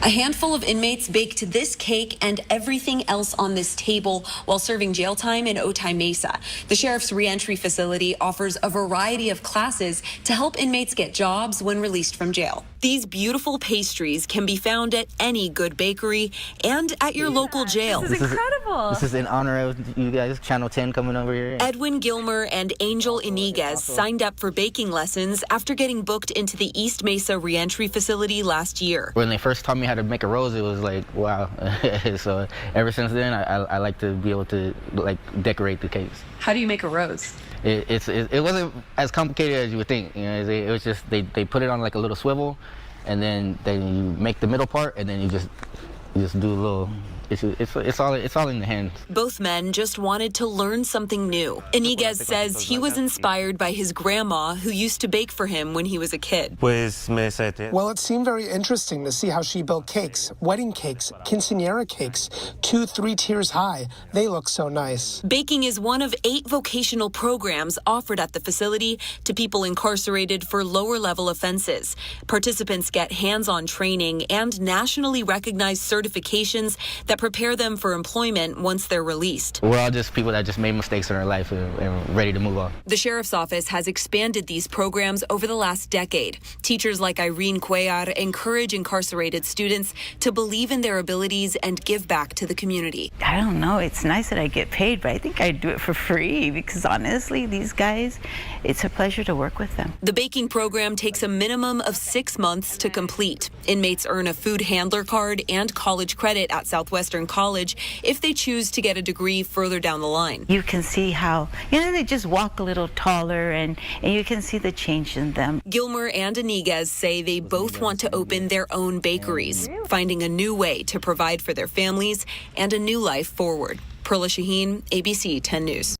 A handful of inmates baked this cake and everything else on this table while serving jail time in Otay Mesa. The Sheriff's Reentry Facility offers a variety of classes to help inmates get jobs when released from jail. These beautiful pastries can be found at any good bakery and at your local jail. This is incredible. This is in honor of you guys, Channel 10 coming over here. Edwin Gilmer and Angel Iniguez signed up for baking lessons after getting booked into the East Mesa Reentry Facility last year. When they first taught me how to make a rose, it was like, wow. So ever since then, I like to be able to decorate the cakes. How do you make a rose? It wasn't as complicated as you would think. You know, it was just they put it on like a little swivel, and then you make the middle part, and then you just do a little. It's all in the hands. Both men just wanted to learn something new. Iniguez says he was inspired by his grandma, who used to bake for him when he was a kid. Well, it seemed very interesting to see how she built cakes, wedding cakes, quinceañera cakes, 2-3 tiers high. They look so nice. Baking is one of 8 vocational programs offered at the facility to people incarcerated for lower-level offenses. Participants get hands-on training and nationally recognized certifications that prepare them for employment once they're released. We're all just people that just made mistakes in our life and ready to move on. The Sheriff's Office has expanded these programs over the last decade. Teachers like Irene Cuellar encourage incarcerated students to believe in their abilities and give back to the community. I don't know, it's nice that I get paid, but I think I'd do it for free because honestly, these guys, it's a pleasure to work with them. The baking program takes a minimum of 6 months to complete. Inmates earn a food handler card and college credit at Southwestern College if they choose to get a degree further down the line. You can see how, they just walk a little taller and you can see the change in them. Gilmer and Iniguez say they both want to open their own bakeries, finding a new way to provide for their families and a new life forward. Perla Shaheen, ABC 10 News.